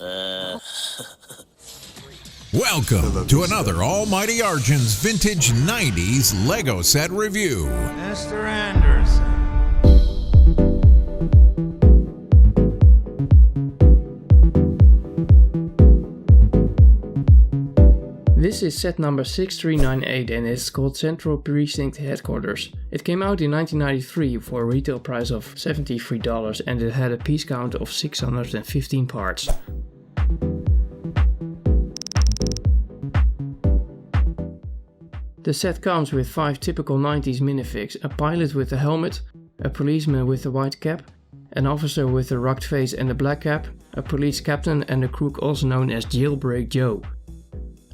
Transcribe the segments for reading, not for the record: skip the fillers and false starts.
Welcome to another AlmightyArjen's Vintage 90s Lego Set Review. Mr. Anderson. This is set number 6398 and it's called Central Precinct Headquarters. It came out in 1993 for a retail price of $73 and it had a piece count of 615 parts. The set comes with 5 typical 90s minifigs, a pilot with a helmet, a policeman with a white cap, an officer with a rugged face and a black cap, a police captain and a crook also known as Jailbreak Joe.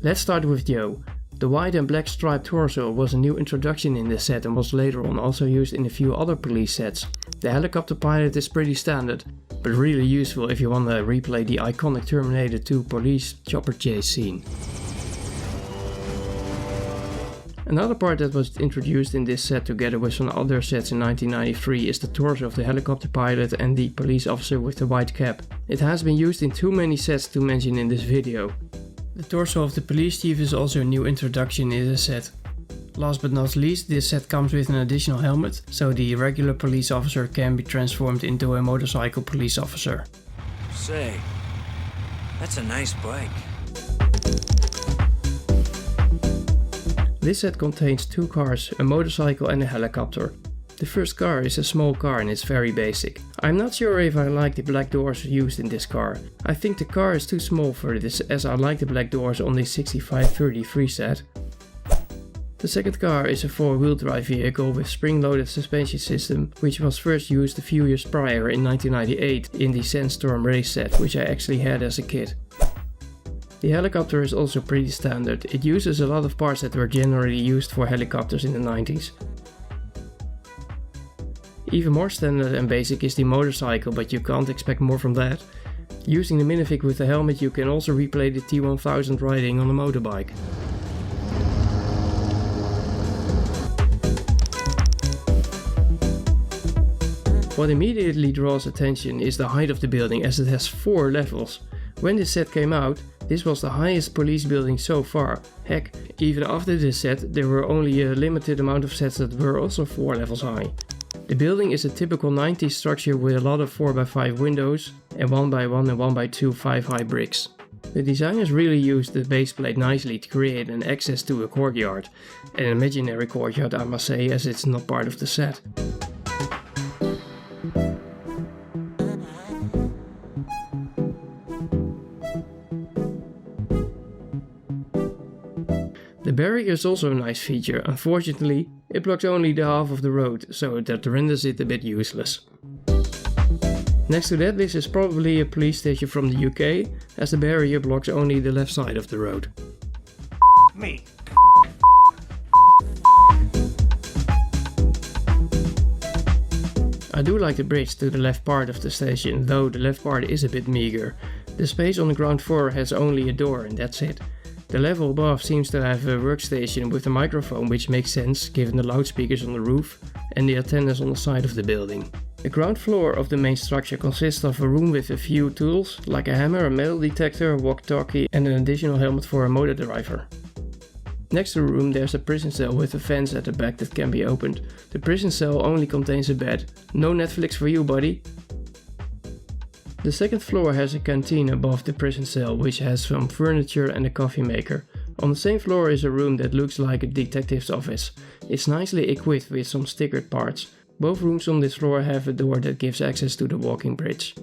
Let's start with Joe. The white and black striped torso was a new introduction in this set and was later on also used in a few other police sets. The helicopter pilot is pretty standard, but really useful if you want to replay the iconic Terminator 2 police chopper chase scene. Another part that was introduced in this set together with some other sets in 1993 is the torso of the helicopter pilot and the police officer with the white cap. It has been used in too many sets to mention in this video. The torso of the police chief is also a new introduction in the set. Last but not least, this set comes with an additional helmet, so the regular police officer can be transformed into a motorcycle police officer. Say, that's a nice bike. This set contains 2 cars, a motorcycle and a helicopter. The first car is a small car and it's very basic. I'm not sure if I like the black doors used in this car. I think the car is too small for this as I like the black doors on the 6533 set. The second car is a 4-wheel drive vehicle with spring-loaded suspension system, which was first used a few years prior in 1998 in the Sandstorm race set, which I actually had as a kid. The helicopter is also pretty standard. It uses a lot of parts that were generally used for helicopters in the 90s. Even more standard and basic is the motorcycle, but you can't expect more from that. Using the minifig with the helmet you can also replay the T1000 riding on a motorbike. What immediately draws attention is the height of the building as it has 4 levels. When this set came out, this was the highest police building so far. Heck, even after this set there were only a limited amount of sets that were also 4 levels high. The building is a typical 90s structure with a lot of 4x5 windows and 1x1 and 1x2 5-high bricks. The designers really used the base plate nicely to create an access to a courtyard. An imaginary courtyard I must say, as it's not part of the set. The barrier is also a nice feature. Unfortunately, it blocks only the half of the road, so that renders it a bit useless. Next to that, this is probably a police station from the UK, as the barrier blocks only the left side of the road. Me. I do like the bridge to the left part of the station, though the left part is a bit meager. The space on the ground floor has only a door and that's it. The level above seems to have a workstation with a microphone, which makes sense given the loudspeakers on the roof and the antennas on the side of the building. The ground floor of the main structure consists of a room with a few tools like a hammer, a metal detector, a walkie-talkie and an additional helmet for a motor driver. Next to the room there's a prison cell with a fence at the back that can be opened. The prison cell only contains a bed. No Netflix for you, buddy. The second floor has a canteen above the prison cell, which has some furniture and a coffee maker. On the same floor is a room that looks like a detective's office. It's nicely equipped with some stickered parts. Both rooms on this floor have a door that gives access to the walking bridge.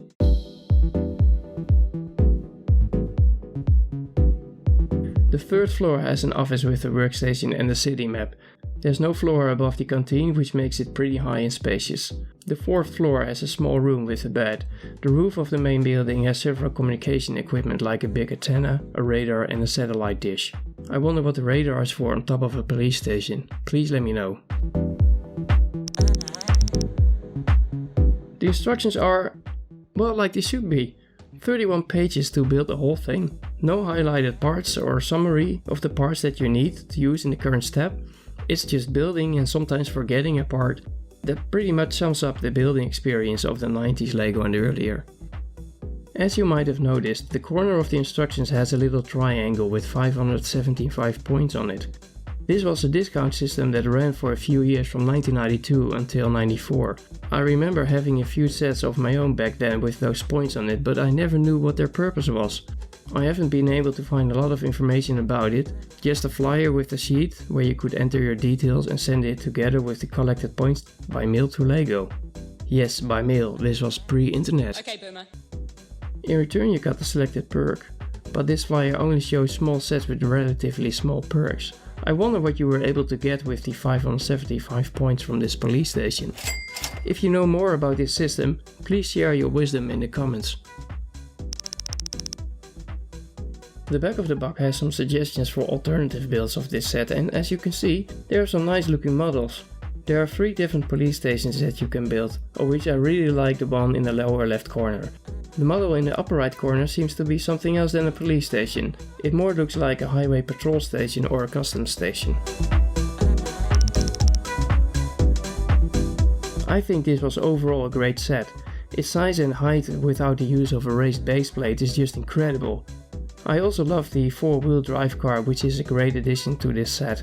The third floor has an office with a workstation and a city map. There's no floor above the canteen, which makes it pretty high and spacious. The fourth floor has a small room with a bed. The roof of the main building has several communication equipment like a big antenna, a radar and a satellite dish. I wonder what the radar is for on top of a police station. Please let me know. The instructions are, well, like they should be. 31 pages to build the whole thing. No highlighted parts or summary of the parts that you need to use in the current step. It's just building and sometimes forgetting a part. That pretty much sums up the building experience of the 90s Lego and earlier. As you might have noticed, the corner of the instructions has a little triangle with 575 points on it. This was a discount system that ran for a few years from 1992 until 94. I remember having a few sets of my own back then with those points on it, but I never knew what their purpose was. I haven't been able to find a lot of information about it, just a flyer with a sheet where you could enter your details and send it together with the collected points by mail to Lego. Yes, by mail, this was pre-internet. Okay, boomer. In return you got the selected perk, but this flyer only shows small sets with relatively small perks. I wonder what you were able to get with the 575 points from this police station. If you know more about this system, please share your wisdom in the comments. The back of the box has some suggestions for alternative builds of this set, and as you can see, there are some nice looking models. There are 3 different police stations that you can build, of which I really like the one in the lower left corner. The model in the upper right corner seems to be something else than a police station. It more looks like a highway patrol station or a customs station. I think this was overall a great set. Its size and height without the use of a raised base plate is just incredible. I also love the 4-wheel drive car, which is a great addition to this set.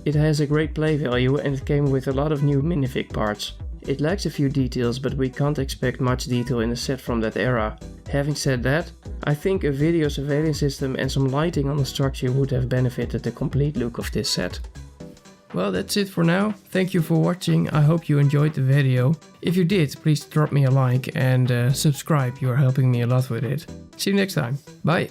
It has a great play value and it came with a lot of new minifig parts. It lacks a few details, but we can't expect much detail in a set from that era. Having said that, I think a video surveillance system and some lighting on the structure would have benefited the complete look of this set. Well, that's it for now. Thank you for watching. I hope you enjoyed the video. If you did, please drop me a like and subscribe. You are helping me a lot with it. See you next time. Bye.